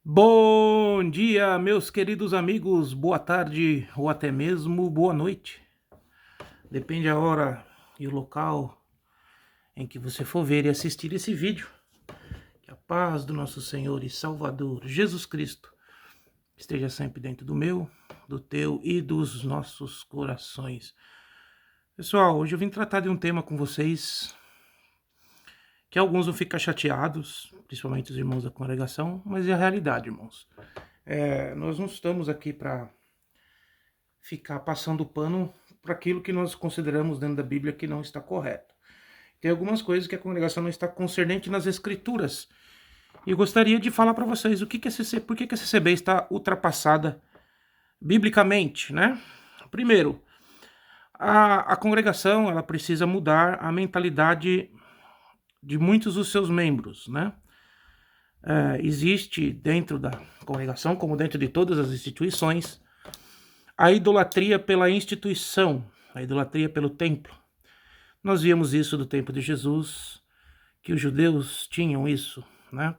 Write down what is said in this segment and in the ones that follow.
Bom dia, meus queridos amigos, boa tarde ou até mesmo boa noite. Depende a hora e o local em que você for ver e assistir esse vídeo. Que a paz do nosso Senhor e Salvador Jesus Cristo esteja sempre dentro do meu, do teu e dos nossos corações. Pessoal, hoje eu vim tratar de um tema com vocês que alguns vão ficar chateados, principalmente os irmãos da congregação, mas é a realidade, irmãos. Nós não estamos aqui para ficar passando pano para aquilo que nós consideramos dentro da Bíblia que não está correto. Tem algumas coisas que a congregação não está concernente nas Escrituras. E eu gostaria de falar para vocês por que a CCB está ultrapassada biblicamente, né? Primeiro, a congregação ela precisa mudar a mentalidade de muitos dos seus membros, né? Existe dentro da congregação, como dentro de todas as instituições, a idolatria pela instituição, a idolatria pelo templo. Nós víamos isso do tempo de Jesus, que os judeus tinham isso, né?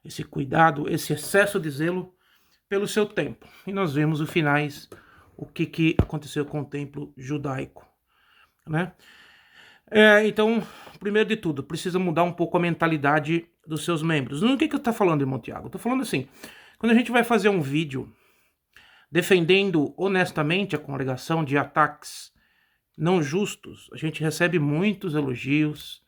Esse cuidado, esse excesso de zelo pelo seu templo. E nós vemos os finais, o que aconteceu com o templo judaico, né? Então, primeiro de tudo, precisa mudar um pouco a mentalidade dos seus membros. No que eu estou falando, irmão Tiago? Eu estou falando assim, quando a gente vai fazer um vídeo defendendo honestamente a congregação de ataques não justos, a gente recebe muitos elogios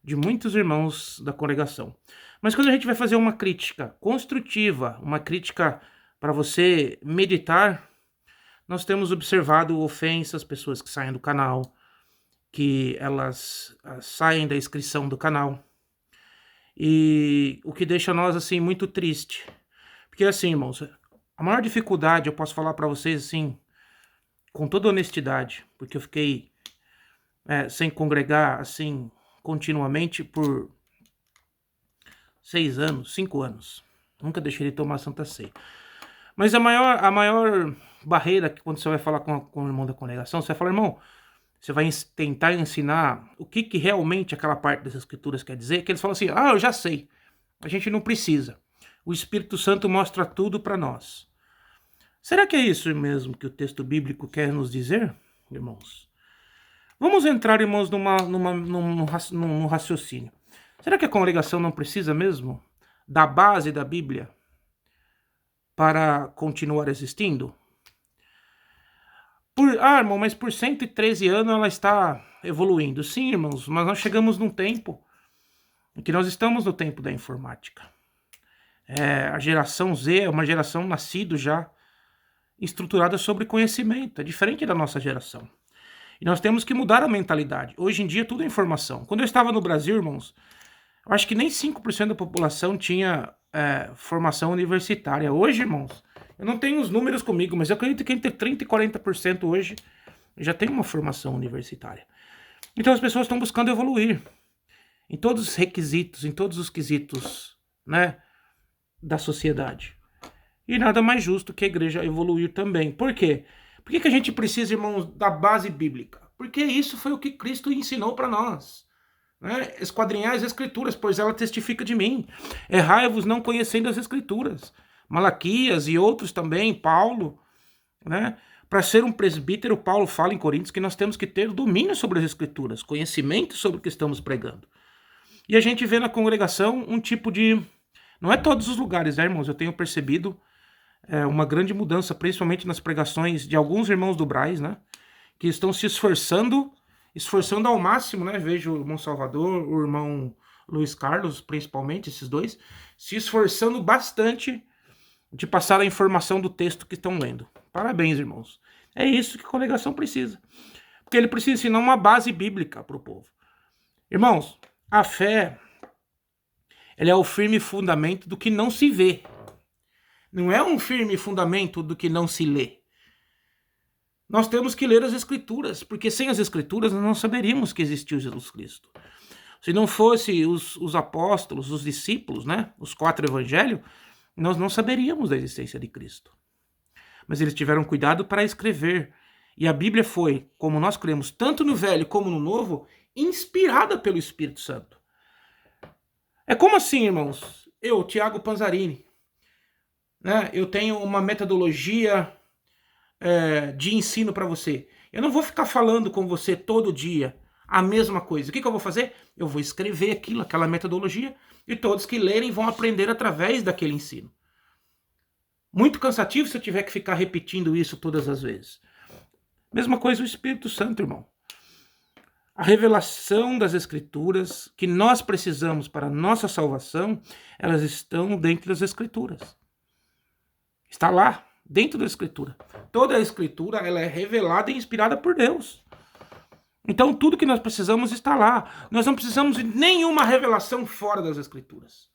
de muitos irmãos da congregação. Mas quando a gente vai fazer uma crítica construtiva, uma crítica para você meditar, nós temos observado ofensas, pessoas que saem do canal, que elas saem da inscrição do canal. E o que deixa nós, assim, muito triste. Porque, assim, irmãos, a maior dificuldade, eu posso falar para vocês, assim, com toda honestidade, porque eu fiquei sem congregar, assim, continuamente por 6 anos, 5 anos. Nunca deixei de tomar Santa Ceia. Mas a maior barreira que quando você vai falar com o irmão da congregação, você vai falar, irmão, você vai tentar ensinar o que realmente aquela parte das escrituras quer dizer, que eles falam assim, eu já sei, a gente não precisa. O Espírito Santo mostra tudo para nós. Será que é isso mesmo que o texto bíblico quer nos dizer, irmãos? Vamos entrar, irmãos, num raciocínio. Será que a congregação não precisa mesmo da base da Bíblia para continuar existindo? Irmão, mas por 113 anos ela está evoluindo. Sim, irmãos, mas nós chegamos num tempo em que nós estamos no tempo da informática. A geração Z é uma geração nascida já estruturada sobre conhecimento, é diferente da nossa geração. E nós temos que mudar a mentalidade. Hoje em dia tudo é informação. Quando eu estava no Brasil, irmãos, eu acho que nem 5% da população tinha formação universitária. Hoje, irmãos, eu não tenho os números comigo, mas eu acredito que entre 30% e 40% hoje já tem uma formação universitária. Então as pessoas estão buscando evoluir em todos os requisitos, em todos os quesitos, né, da sociedade. E nada mais justo que a igreja evoluir também. Por quê? Por que a gente precisa, irmãos, da base bíblica? Porque isso foi o que Cristo ensinou para nós. Né? Esquadrinhar as escrituras, pois ela testifica de mim. Errai-vos não conhecendo as escrituras. Malaquias e outros também, Paulo, né? Para ser um presbítero, Paulo fala em Coríntios que nós temos que ter domínio sobre as escrituras, conhecimento sobre o que estamos pregando. E a gente vê na congregação um tipo de... Não é todos os lugares, né, irmãos? Eu tenho percebido uma grande mudança, principalmente nas pregações de alguns irmãos do Braz, né? Que estão se esforçando ao máximo, né? Vejo o irmão Salvador, o irmão Luiz Carlos, principalmente, esses dois, se esforçando bastante de passar a informação do texto que estão lendo. Parabéns, irmãos. É isso que a congregação precisa. Porque ele precisa ensinar uma base bíblica para o povo. Irmãos, a fé, ela é o firme fundamento do que não se vê. Não é um firme fundamento do que não se lê. Nós temos que ler as escrituras, porque sem as escrituras nós não saberíamos que existiu Jesus Cristo. Se não fosse os apóstolos, os discípulos, né, os 4 evangelhos, nós não saberíamos da existência de Cristo. Mas eles tiveram cuidado para escrever. E a Bíblia foi, como nós cremos, tanto no Velho como no Novo, inspirada pelo Espírito Santo. É como assim, irmãos? eu, Tiago Panzarini, né, eu tenho uma metodologia de ensino para você. Eu não vou ficar falando com você todo dia a mesma coisa. O que eu vou fazer? Eu vou escrever aquilo, aquela metodologia, e todos que lerem vão aprender através daquele ensino. Muito cansativo se eu tiver que ficar repetindo isso todas as vezes. Mesma coisa o Espírito Santo, irmão. A revelação das Escrituras que nós precisamos para a nossa salvação, elas estão dentro das Escrituras. Está lá, dentro da Escritura. Toda a Escritura, ela é revelada e inspirada por Deus. Então tudo que nós precisamos está lá. Nós não precisamos de nenhuma revelação fora das Escrituras.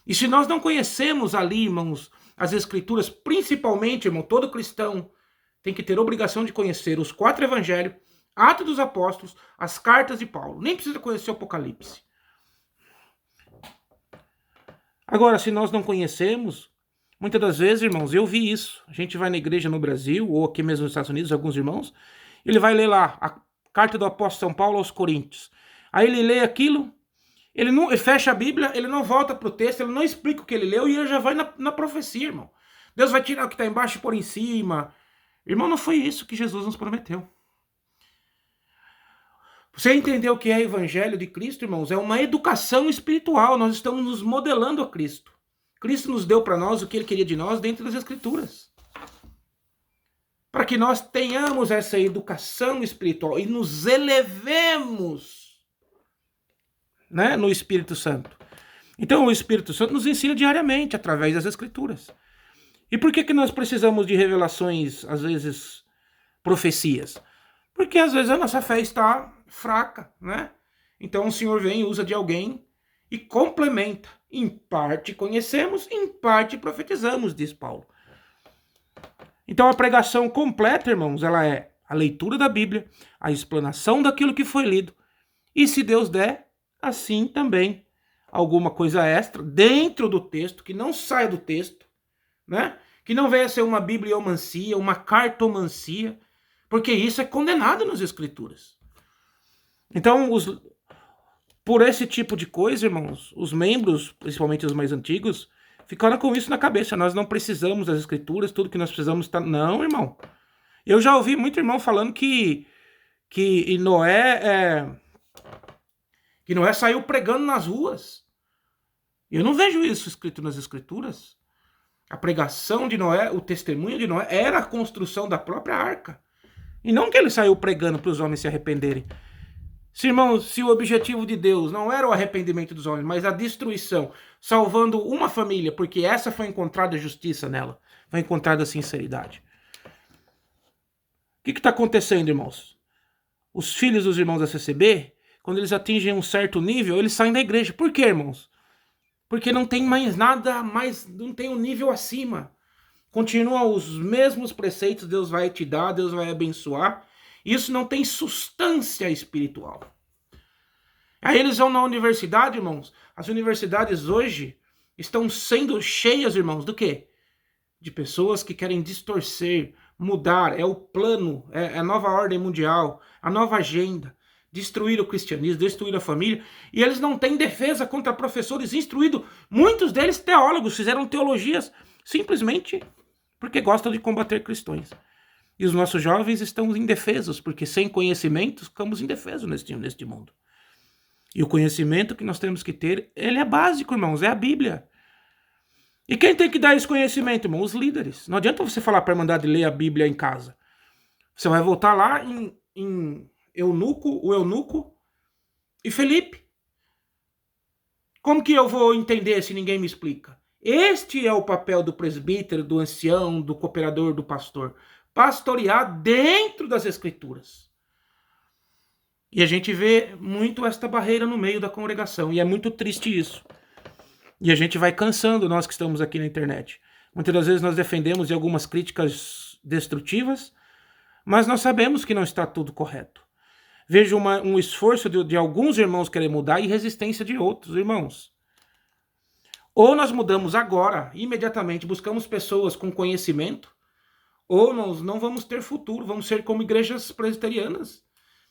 E se nós não conhecemos ali, irmãos, as Escrituras, principalmente, irmão, todo cristão tem que ter obrigação de conhecer os 4 evangelhos, Atos dos Apóstolos, as cartas de Paulo. Nem precisa conhecer o Apocalipse. Agora, se nós não conhecemos, muitas das vezes, irmãos, eu vi isso. A gente vai na igreja no Brasil, ou aqui mesmo nos Estados Unidos, alguns irmãos, ele vai ler lá a carta do apóstolo São Paulo aos Coríntios. Aí ele lê aquilo, ele fecha a Bíblia, ele não volta para o texto, ele não explica o que ele leu e ele já vai na profecia, irmão. Deus vai tirar o que está embaixo e pôr em cima. Irmão, não foi isso que Jesus nos prometeu. Você entendeu o que é evangelho de Cristo, irmãos? É uma educação espiritual. Nós estamos nos modelando a Cristo. Cristo nos deu para nós o que ele queria de nós dentro das Escrituras. Para que nós tenhamos essa educação espiritual e nos elevemos, né, no Espírito Santo. Então o Espírito Santo nos ensina diariamente através das Escrituras. E por que nós precisamos de revelações, às vezes, profecias? Porque às vezes a nossa fé está fraca, né? Então o Senhor vem e usa de alguém e complementa. Em parte conhecemos, em parte profetizamos, diz Paulo. Então a pregação completa, irmãos, ela é a leitura da Bíblia, a explanação daquilo que foi lido. E se Deus der, assim também, alguma coisa extra dentro do texto, que não saia do texto, né? Que não venha a ser uma bibliomancia, uma cartomancia, porque isso é condenado nas Escrituras. Então, por esse tipo de coisa, irmãos, os membros, principalmente os mais antigos, ficaram com isso na cabeça. Nós não precisamos das Escrituras, tudo que nós precisamos está... Não, irmão. Eu já ouvi muito irmão falando que Noé saiu pregando nas ruas. Eu não vejo isso escrito nas Escrituras. A pregação de Noé, o testemunho de Noé, era a construção da própria arca. E não que ele saiu pregando para os homens se arrependerem. Irmãos, se o objetivo de Deus não era o arrependimento dos homens, mas a destruição, salvando uma família, porque essa foi encontrada justiça nela, foi encontrada sinceridade. O que está acontecendo, irmãos? Os filhos dos irmãos da CCB, quando eles atingem um certo nível, eles saem da igreja. Por quê, irmãos? Porque não tem mais nada, não tem um nível acima. Continuam os mesmos preceitos, Deus vai te dar, Deus vai abençoar. Isso não tem substância espiritual. Aí eles vão na universidade, irmãos. As universidades hoje estão sendo cheias, irmãos, do quê? De pessoas que querem distorcer, mudar. É o plano, é a nova ordem mundial, a nova agenda. Destruir o cristianismo, destruir a família. E eles não têm defesa contra professores instruídos. Muitos deles teólogos, fizeram teologias simplesmente porque gostam de combater cristãos. E os nossos jovens estão indefesos, porque sem conhecimento ficamos indefesos neste mundo. E o conhecimento que nós temos que ter, ele é básico, irmãos, é a Bíblia. E quem tem que dar esse conhecimento, irmão? Os líderes. Não adianta você falar para a Irmandade ler a Bíblia em casa. Você vai voltar lá em Eunuco e Felipe. Como que eu vou entender se ninguém me explica? Este é o papel do presbítero, do ancião, do cooperador, do pastor. Pastorear dentro das Escrituras. E a gente vê muito esta barreira no meio da congregação. E é muito triste isso. E a gente vai cansando, nós que estamos aqui na internet. Muitas das vezes nós defendemos de algumas críticas destrutivas, mas nós sabemos que não está tudo correto. Vejo um esforço de alguns irmãos querer mudar e resistência de outros irmãos. Ou nós mudamos agora, imediatamente, buscamos pessoas com conhecimento, ou nós não vamos ter futuro, vamos ser como igrejas presbiterianas.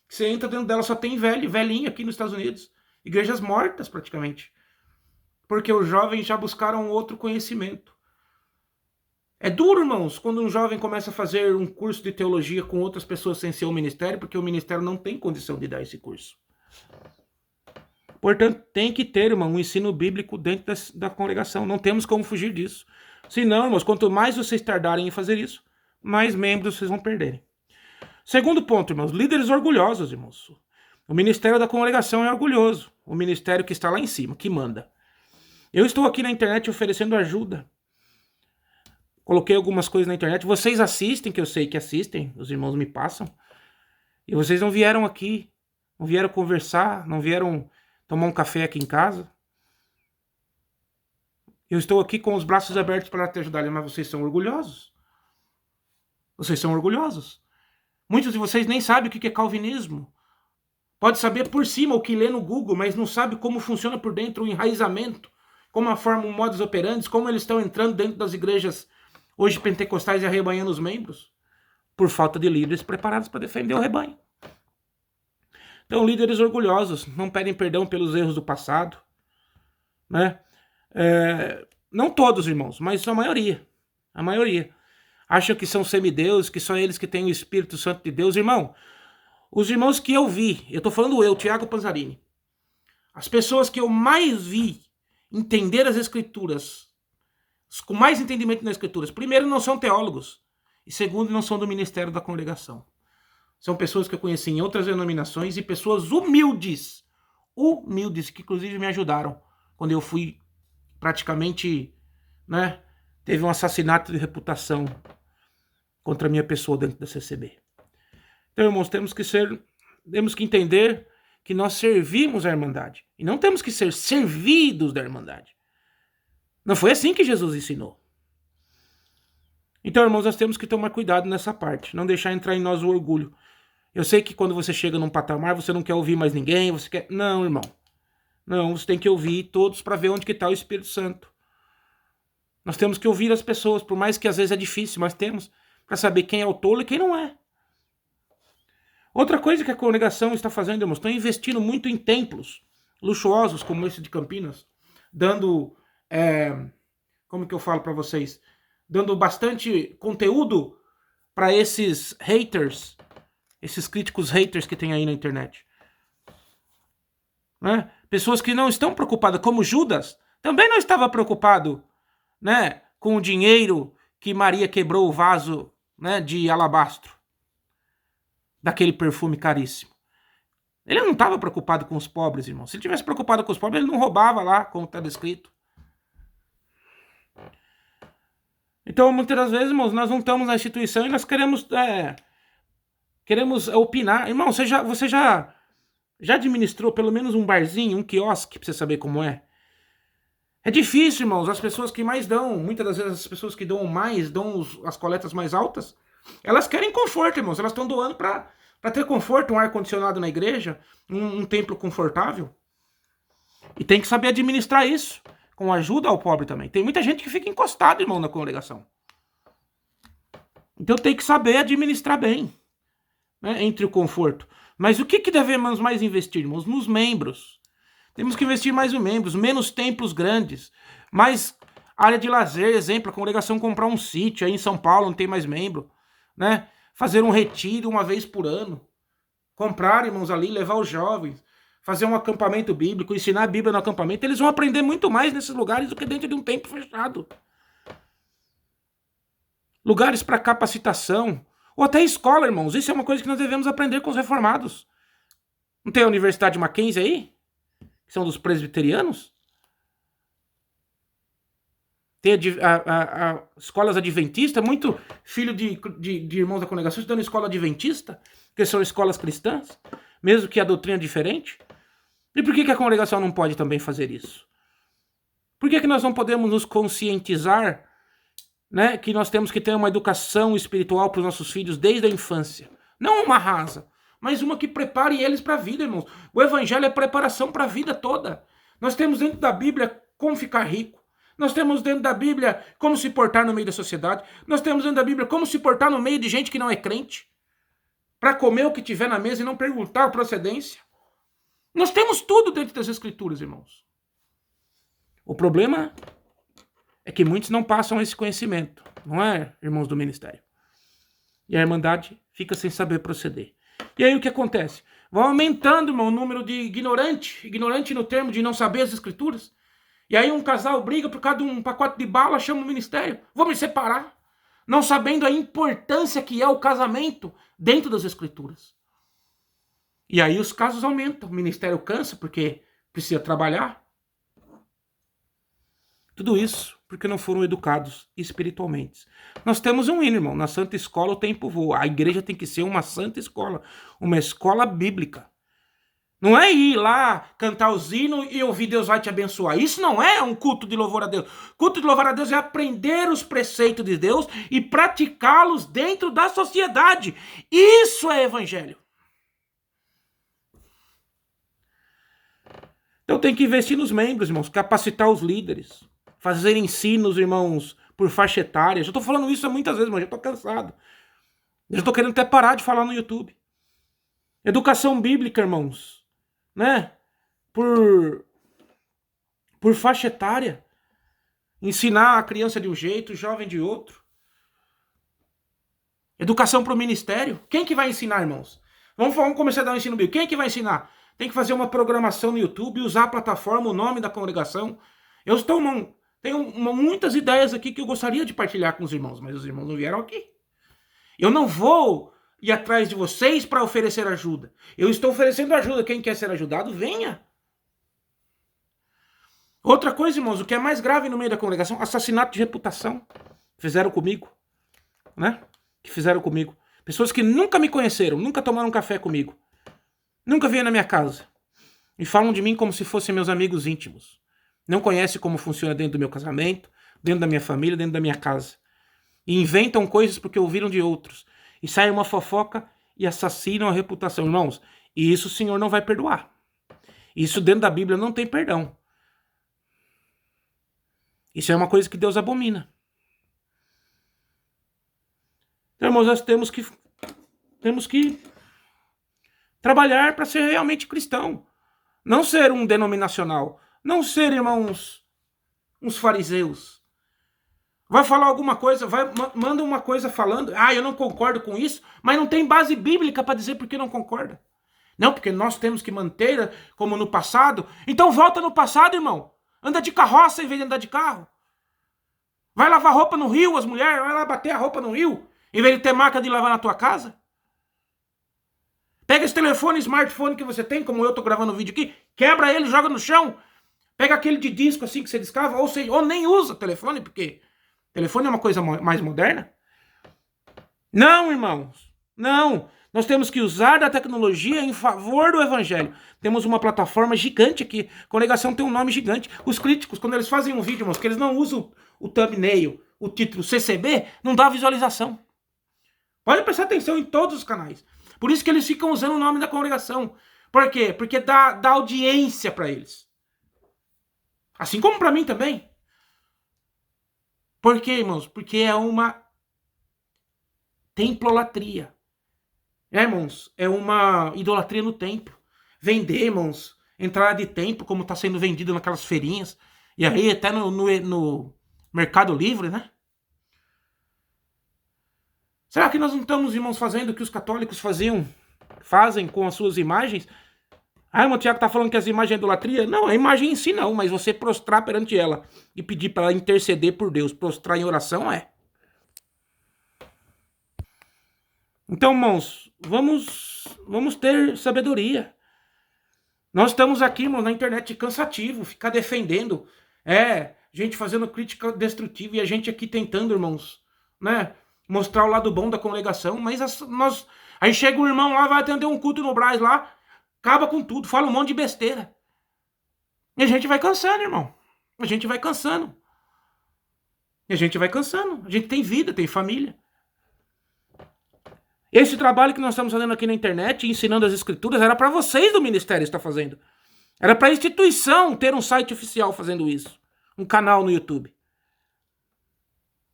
Você entra dentro dela, só tem velhinho aqui nos Estados Unidos. Igrejas mortas, praticamente. porque os jovens já buscaram outro conhecimento. É duro, irmãos, quando um jovem começa a fazer um curso de teologia com outras pessoas sem ser o ministério, porque o ministério não tem condição de dar esse curso. Portanto, tem que ter, irmão, um ensino bíblico dentro da congregação. Não temos como fugir disso. Senão, irmãos, quanto mais vocês tardarem em fazer isso, mais membros vocês vão perderem. Segundo ponto, irmãos, líderes orgulhosos, irmãos. O ministério da congregação é orgulhoso. O ministério que está lá em cima, que manda. Eu estou aqui na internet oferecendo ajuda. Coloquei algumas coisas na internet. Vocês assistem, que eu sei que assistem. Os irmãos me passam. E vocês não vieram aqui. Não vieram conversar. Não vieram tomar um café aqui em casa. Eu estou aqui com os braços abertos para te ajudar. Mas vocês são orgulhosos. Vocês são orgulhosos. Muitos de vocês nem sabem o que é calvinismo. Pode saber por cima o que lê no Google, mas não sabe como funciona por dentro o enraizamento. Como a forma, o modus operandi, como eles estão entrando dentro das igrejas hoje pentecostais e arrebanhando os membros, por falta de líderes preparados para defender o rebanho. Então, líderes orgulhosos, não pedem perdão pelos erros do passado, né? Não todos, irmãos, mas a maioria. A maioria. Acham que são semideuses, que só eles que têm o Espírito Santo de Deus. Irmão, os irmãos que eu vi, eu tô falando eu, Tiago Panzarini, as pessoas que eu mais vi entender as Escrituras, com mais entendimento nas Escrituras, primeiro, não são teólogos, e segundo, não são do ministério da congregação. São pessoas que eu conheci em outras denominações e pessoas humildes, que inclusive me ajudaram quando eu fui praticamente, né, teve um assassinato de reputação contra a minha pessoa dentro da CCB. Então, irmãos, temos que entender que nós servimos a Irmandade. E não temos que ser servidos da Irmandade. Não foi assim que Jesus ensinou. Então, irmãos, nós temos que tomar cuidado nessa parte. Não deixar entrar em nós o orgulho. Eu sei que quando você chega num patamar, você não quer ouvir mais ninguém, você quer... Não, irmão. Não, você tem que ouvir todos para ver onde que está o Espírito Santo. Nós temos que ouvir as pessoas, por mais que às vezes é difícil, mas temos para saber quem é o tolo e quem não é. Outra coisa que a congregação está fazendo, irmãos, estão investindo muito em templos luxuosos, como esse de Campinas, dando, como que eu falo para vocês, dando bastante conteúdo para esses haters, esses críticos haters que tem aí na internet. Né? Pessoas que não estão preocupadas, como Judas, também não estava preocupado, né, com o dinheiro que Maria quebrou o vaso, né, de alabastro, daquele perfume caríssimo. Ele não estava preocupado com os pobres, irmão. Se ele tivesse preocupado com os pobres, ele não roubava lá, como está descrito. Então, muitas das vezes, irmãos, nós não estamos na instituição e nós queremos opinar. Irmão, você já administrou pelo menos um barzinho, um quiosque, para você saber como é? É difícil, irmãos. As pessoas que mais dão, muitas das vezes as pessoas que dão mais, dão as coletas mais altas, elas querem conforto, irmãos. Elas estão doando para ter conforto, um ar-condicionado na igreja, um templo confortável. E tem que saber administrar isso, com ajuda ao pobre também. Tem muita gente que fica encostado, irmão, na congregação. Então tem que saber administrar bem, né, entre o conforto. Mas o que devemos mais investir, irmãos? Nos membros. Temos que investir mais em membros, menos templos grandes, mais área de lazer, exemplo, a congregação comprar um sítio aí em São Paulo, não tem mais membro, né? Fazer um retiro uma vez por ano, comprar, irmãos, ali, levar os jovens, fazer um acampamento bíblico, ensinar a Bíblia no acampamento, eles vão aprender muito mais nesses lugares do que dentro de um templo fechado. Lugares para capacitação, ou até escola, irmãos, isso é uma coisa que nós devemos aprender com os reformados. Não tem a Universidade Mackenzie aí? Que são dos presbiterianos? Tem escolas adventistas, muito filho de irmãos da congregação estudando escola adventista, que são escolas cristãs, mesmo que a doutrina é diferente. E por que a congregação não pode também fazer isso? Por que nós não podemos nos conscientizar, né, que nós temos que ter uma educação espiritual para os nossos filhos desde a infância? Não uma rasa, mas uma que prepare eles para a vida, irmãos. O evangelho é preparação para a vida toda. Nós temos dentro da Bíblia como ficar rico. Nós temos dentro da Bíblia como se portar no meio da sociedade. Nós temos dentro da Bíblia como se portar no meio de gente que não é crente. Para comer o que tiver na mesa e não perguntar a procedência. Nós temos tudo dentro das Escrituras, irmãos. O problema é que muitos não passam esse conhecimento, não é, irmãos do ministério? E a Irmandade fica sem saber proceder. E aí o que acontece? Vai aumentando, irmão, o número de ignorante no termo de não saber as escrituras. E aí um casal briga por causa de um pacote de bala, chama o ministério. Vamos me separar. Não sabendo a importância que é o casamento dentro das escrituras. E aí os casos aumentam. O ministério cansa porque precisa trabalhar. Tudo isso porque não foram educados espiritualmente. Nós temos um hino, irmão. Na Santa Escola o tempo voa. A igreja tem que ser uma santa escola. Uma escola bíblica. Não é ir lá, cantar os hinos e ouvir Deus vai te abençoar. Isso não é um culto de louvor a Deus. Culto de louvor a Deus é aprender os preceitos de Deus e praticá-los dentro da sociedade. Isso é evangelho. Então tem que investir nos membros, irmãos. Capacitar os líderes. Fazer ensinos, irmãos, por faixa etária. Já tô falando isso há muitas vezes, mas já tô cansado. Eu já tô querendo até parar de falar no YouTube. Educação bíblica, irmãos. Né? Por faixa etária. Ensinar a criança de um jeito, o jovem de outro. Educação para o ministério. Quem que vai ensinar, irmãos? Vamos começar a dar um ensino bíblico. Quem que vai ensinar? Tem que fazer uma programação no YouTube, usar a plataforma, o nome da congregação. Tenho muitas ideias aqui que eu gostaria de partilhar com os irmãos, mas os irmãos não vieram aqui. Eu não vou ir atrás de vocês para oferecer ajuda. Eu estou oferecendo ajuda. Quem quer ser ajudado, venha. Outra coisa, irmãos, o que é mais grave no meio da congregação, assassinato de reputação. Fizeram comigo, né? Que fizeram comigo. Pessoas que nunca me conheceram, nunca tomaram um café comigo. Nunca vieram na minha casa. E falam de mim como se fossem meus amigos íntimos. Não conhecem como funciona dentro do meu casamento, dentro da minha família, dentro da minha casa. E inventam coisas porque ouviram de outros. E sai uma fofoca e assassinam a reputação. Irmãos, e isso o Senhor não vai perdoar. Isso dentro da Bíblia não tem perdão. Isso é uma coisa que Deus abomina. Então, irmãos, nós temos que trabalhar para ser realmente cristão. Não ser um denominacional. Não ser, irmãos, uns fariseus. Vai falar alguma coisa, manda uma coisa falando, eu não concordo com isso, mas não tem base bíblica para dizer por que não concorda. Não, porque nós temos que manter como no passado. Então volta no passado, irmão. Anda de carroça em vez de andar de carro. Vai lavar roupa no rio, as mulheres, vai lá bater a roupa no rio, em vez de ter máquina de lavar na tua casa. Pega esse telefone, smartphone que você tem, como eu tô gravando o vídeo aqui, quebra ele, joga no chão. Pega aquele de disco assim que você descava, ou nem usa telefone, porque telefone é uma coisa mais moderna. Não, irmãos, não. Nós temos que usar da tecnologia em favor do evangelho. Temos uma plataforma gigante aqui. A congregação tem um nome gigante. Os críticos, quando eles fazem um vídeo, irmãos, que eles não usam o thumbnail, o título CCB, não dá visualização. Pode prestar atenção em todos os canais. Por isso que eles ficam usando o nome da congregação. Por quê? Porque dá audiência para eles. Assim como para mim também. Por quê, irmãos? Porque é uma templolatria. Irmãos, é uma idolatria no templo. Vender, irmãos, entrada de templo, como está sendo vendido naquelas feirinhas. E aí até no Mercado Livre, né? Será que nós não estamos, irmãos, fazendo o que os católicos fazem com as suas imagens? Irmão Tiago está falando que as imagens é idolatria? Não, a imagem em si não, mas você prostrar perante ela e pedir para ela interceder por Deus, prostrar em oração é. Então, irmãos, vamos ter sabedoria. Nós estamos aqui, irmãos, na internet cansativo, ficar defendendo, gente fazendo crítica destrutiva e a gente aqui tentando, irmãos, né, mostrar o lado bom da congregação, mas aí chega um irmão lá, vai atender um culto no Brás lá, acaba com tudo, fala um monte de besteira. E a gente vai cansando, irmão. A gente vai cansando. A gente tem vida, tem família. Esse trabalho que nós estamos fazendo aqui na internet, ensinando as escrituras, era para vocês do ministério estar fazendo. Era para a instituição ter um site oficial fazendo isso. Um canal no YouTube.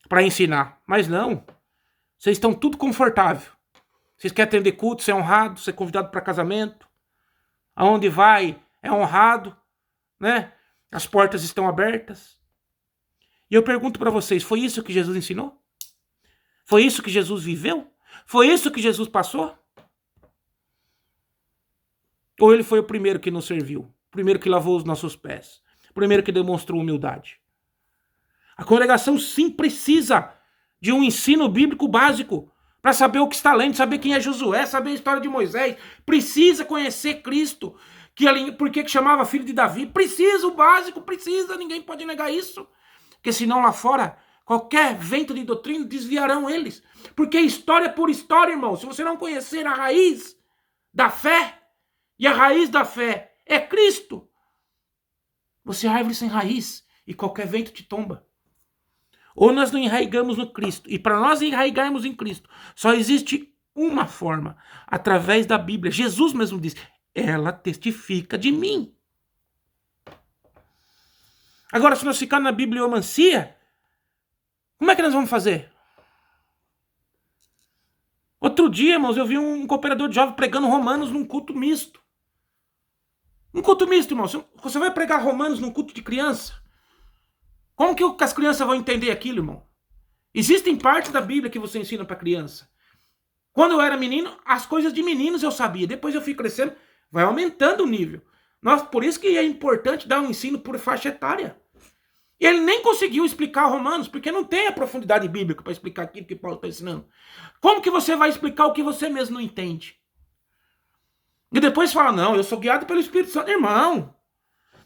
Para ensinar. Mas não. Vocês estão tudo confortável. Vocês querem atender culto, ser honrado, ser convidado para casamento. Aonde vai é honrado, né? As portas estão abertas. E eu pergunto para vocês, foi isso que Jesus ensinou? Foi isso que Jesus viveu? Foi isso que Jesus passou? Ou ele foi o primeiro que nos serviu? O primeiro que lavou os nossos pés? O primeiro que demonstrou humildade? A congregação sim precisa de um ensino bíblico básico para saber o que está lendo, saber quem é Josué, saber a história de Moisés. Precisa conhecer Cristo. Por que chamava filho de Davi? Precisa, o básico, precisa. Ninguém pode negar isso. Porque senão lá fora, qualquer vento de doutrina desviarão eles. Porque história por história, irmão. Se você não conhecer a raiz da fé, e a raiz da fé é Cristo, você é árvore sem raiz e qualquer vento te tomba. Ou nós não enraigamos no Cristo. E para nós enraigarmos em Cristo, só existe uma forma, através da Bíblia. Jesus mesmo diz, ela testifica de mim. Agora, se nós ficarmos na bibliomancia, como é que nós vamos fazer? Outro dia, irmãos, eu vi um cooperador de jovens pregando Romanos num culto misto. Um culto misto, irmão. Você vai pregar Romanos num culto de criança? Como que as crianças vão entender aquilo, irmão? Existem partes da Bíblia que você ensina para criança. Quando eu era menino, as coisas de meninos eu sabia. Depois eu fui crescendo, vai aumentando o nível. Por isso que é importante dar um ensino por faixa etária. E ele nem conseguiu explicar Romanos, porque não tem a profundidade bíblica para explicar aquilo que Paulo está ensinando. Como que você vai explicar o que você mesmo não entende? E depois fala, não, eu sou guiado pelo Espírito Santo. Irmão,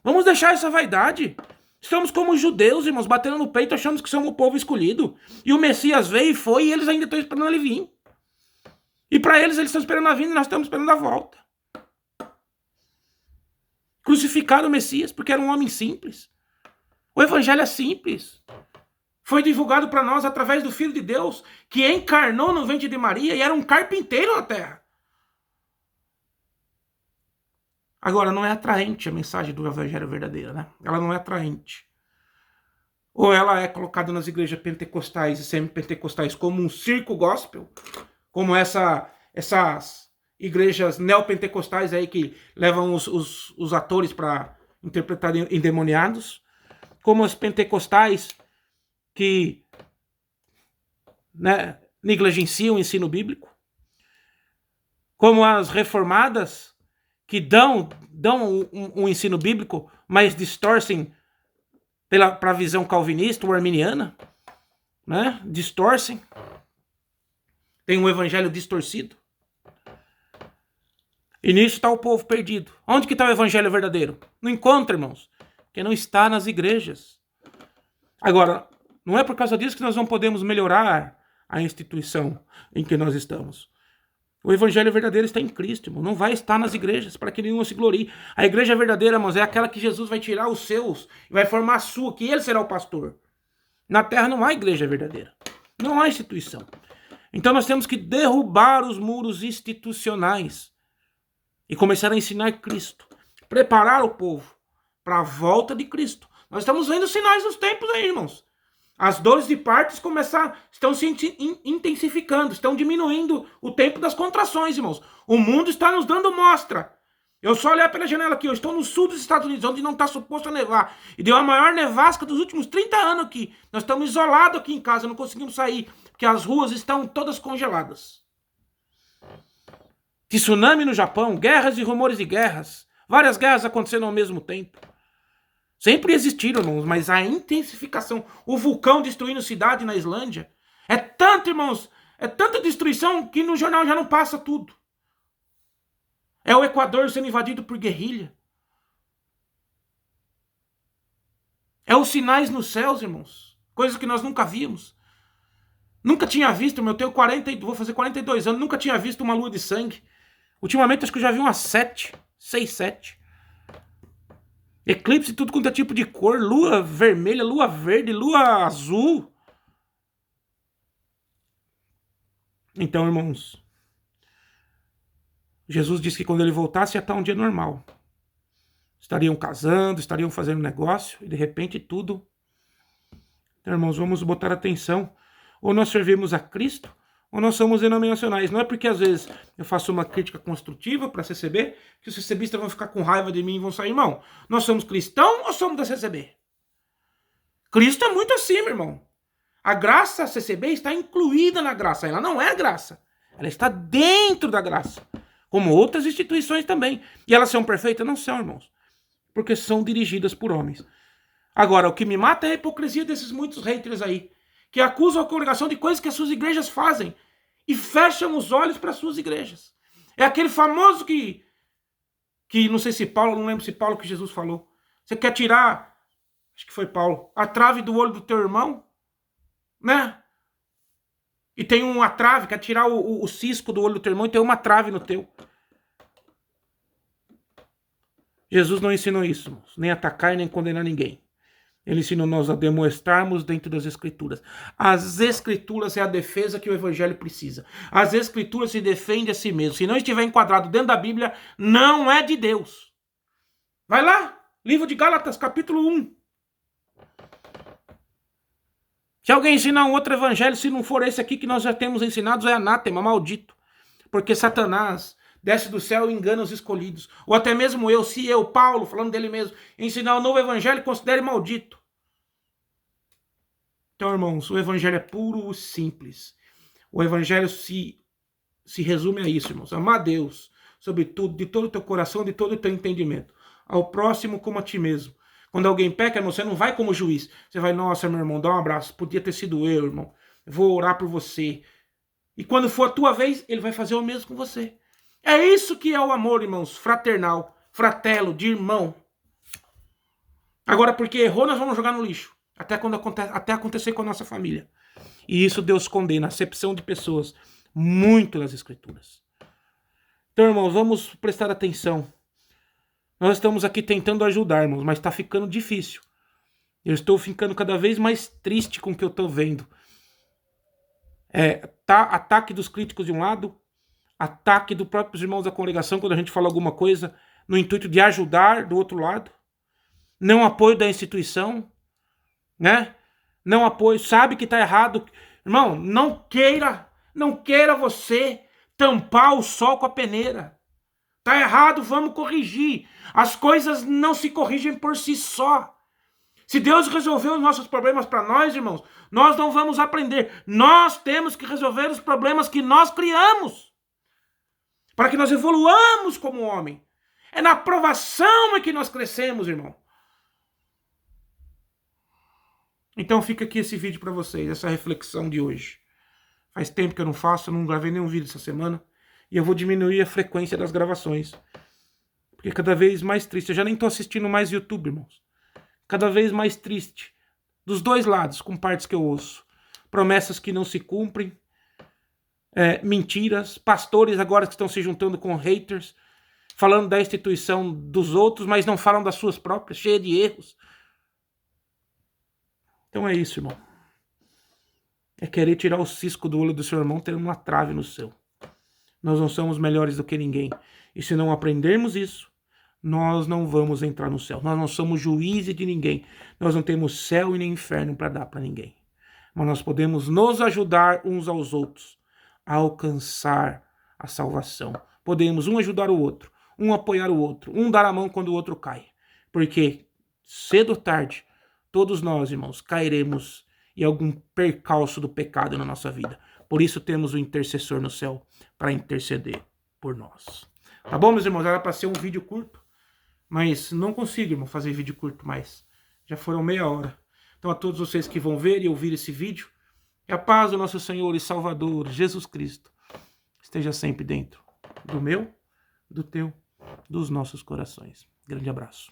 vamos deixar essa vaidade. Estamos como os judeus, irmãos, batendo no peito, achamos que somos o povo escolhido. E o Messias veio e foi, e eles ainda estão esperando ele vir. E para eles estão esperando a vinda e nós estamos esperando a volta. Crucificaram o Messias porque era um homem simples. O evangelho é simples. Foi divulgado para nós através do Filho de Deus, que encarnou no ventre de Maria e era um carpinteiro na terra. Agora, não é atraente a mensagem do evangelho verdadeiro, né? Ela não é atraente. Ou ela é colocada nas igrejas pentecostais e semi-pentecostais como um circo gospel, como essas igrejas neopentecostais aí que levam os atores para interpretar endemoniados, como as pentecostais que, né, negligenciam o ensino bíblico, como as reformadas que dão um ensino bíblico, mas distorcem para a visão calvinista ou arminiana, né? Distorcem. Tem um evangelho distorcido. E nisso está o povo perdido. Onde que está o evangelho verdadeiro? Não encontra, irmãos. Porque não está nas igrejas. Agora, não é por causa disso que nós não podemos melhorar a instituição em que nós estamos. O evangelho verdadeiro está em Cristo, irmão. Não vai estar nas igrejas, para que nenhum se glorie. A igreja verdadeira, irmãos, é aquela que Jesus vai tirar os seus e vai formar a sua, que ele será o pastor. Na terra não há igreja verdadeira. Não há instituição. Então nós temos que derrubar os muros institucionais e começar a ensinar Cristo. Preparar o povo para a volta de Cristo. Nós estamos vendo sinais dos tempos aí, irmãos. As dores de parto estão se intensificando, estão diminuindo o tempo das contrações, irmãos. O mundo está nos dando mostra. Eu só olhar pela janela aqui, eu estou no sul dos Estados Unidos, onde não está suposto a nevar. E deu a maior nevasca dos últimos 30 anos aqui. Nós estamos isolados aqui em casa, não conseguimos sair, porque as ruas estão todas congeladas. Tsunami no Japão, guerras e rumores de guerras. Várias guerras acontecendo ao mesmo tempo. Sempre existiram, irmãos, mas a intensificação, o vulcão destruindo cidade na Islândia, é tanto, irmãos, é tanta destruição que no jornal já não passa tudo. É o Equador sendo invadido por guerrilha. É os sinais nos céus, irmãos, coisas que nós nunca vimos. Nunca tinha visto, vou fazer 42 anos, nunca tinha visto uma lua de sangue. Ultimamente acho que eu já vi umas 6, 7. Eclipse, tudo quanto é tipo de cor, lua vermelha, lua verde, lua azul. Então, irmãos, Jesus disse que quando ele voltasse ia estar um dia normal. Estariam casando, estariam fazendo negócio, e de repente tudo. Então, irmãos, vamos botar atenção. Ou nós servimos a Cristo, ou nós somos denominacionais. Não é porque às vezes eu faço uma crítica construtiva para a CCB que os CCBistas vão ficar com raiva de mim e vão sair. Irmão, nós somos cristãos ou somos da CCB? Cristo é muito acima, irmão. A graça CCB está incluída na graça. Ela não é graça. Ela está dentro da graça. Como outras instituições também. E elas são perfeitas? Não são, irmãos. Porque são dirigidas por homens. Agora, o que me mata é a hipocrisia desses muitos haters aí, que acusam a congregação de coisas que as suas igrejas fazem e fecham os olhos para as suas igrejas. É aquele famoso que não sei se Paulo, não lembro se Paulo que Jesus falou. Você quer tirar, acho que foi Paulo, a trave do olho do teu irmão, né? E tem uma trave, quer tirar o cisco do olho do teu irmão e tem uma trave no teu. Jesus não ensinou isso, irmãos, nem atacar e nem condenar ninguém. Ele ensinou nós a demonstrarmos dentro das Escrituras. As Escrituras é a defesa que o Evangelho precisa. As Escrituras se defendem a si mesmo. Se não estiver enquadrado dentro da Bíblia, não é de Deus. Vai lá, livro de Gálatas, capítulo 1. Se alguém ensinar um outro evangelho, se não for esse aqui que nós já temos ensinados, é anátema, maldito. Porque Satanás desce do céu e engana os escolhidos. Ou até mesmo eu, se eu, Paulo, falando dele mesmo, ensinar o novo evangelho, considere maldito. Então, irmãos, o evangelho é puro e simples. O evangelho se resume a isso, irmãos. Amar a Deus, sobre tudo, de todo o teu coração, de todo o teu entendimento. Ao próximo como a ti mesmo. Quando alguém peca, irmão, você não vai como juiz. Você vai, nossa, meu irmão, dá um abraço. Podia ter sido eu, irmão. Eu vou orar por você. E quando for a tua vez, ele vai fazer o mesmo com você. É isso que é o amor, irmãos, fraternal, fratelo, de irmão. Agora, porque errou, nós vamos jogar no lixo. Até acontecer com a nossa família. E isso Deus condena, a acepção de pessoas, muito nas Escrituras. Então, irmãos, vamos prestar atenção. Nós estamos aqui tentando ajudar, irmãos, mas está ficando difícil. Eu estou ficando cada vez mais triste com o que eu estou vendo. Ataque dos críticos de um lado, ataque dos próprios irmãos da congregação quando a gente fala alguma coisa no intuito de ajudar do outro lado. Não apoio da instituição, né? Não apoio, sabe que está errado. Irmão, não queira você tampar o sol com a peneira. Tá errado, vamos corrigir. As coisas não se corrigem por si só. Se Deus resolveu os nossos problemas para nós, irmãos, nós não vamos aprender. Nós temos que resolver os problemas que nós criamos. Para que nós evoluamos como homem. É na aprovação é que nós crescemos, irmão. Então fica aqui esse vídeo para vocês, essa reflexão de hoje. Faz tempo que eu não faço, eu não gravei nenhum vídeo essa semana. E eu vou diminuir a frequência das gravações. Porque cada vez mais triste. Eu já nem tô assistindo mais YouTube, irmãos. Cada vez mais triste. Dos dois lados, com partes que eu ouço. Promessas que não se cumprem. Mentiras. Pastores agora que estão se juntando com haters. Falando da instituição dos outros, mas não falam das suas próprias. Cheia de erros. Então é isso, irmão. É querer tirar o cisco do olho do seu irmão tendo uma trave no seu. Nós não somos melhores do que ninguém. E se não aprendermos isso, nós não vamos entrar no céu. Nós não somos juízes de ninguém. Nós não temos céu e nem inferno para dar para ninguém. Mas nós podemos nos ajudar uns aos outros a alcançar a salvação. Podemos um ajudar o outro, um apoiar o outro, um dar a mão quando o outro cai. Porque cedo ou tarde, todos nós, irmãos, cairemos em algum percalço do pecado na nossa vida. Por isso temos o intercessor no céu para interceder por nós. Tá bom, meus irmãos? Era para ser um vídeo curto, mas não consigo, irmão, fazer vídeo curto mais. Já foram meia hora. Então a todos vocês que vão ver e ouvir esse vídeo, que a paz do nosso Senhor e Salvador, Jesus Cristo, esteja sempre dentro do meu, do teu, dos nossos corações. Grande abraço.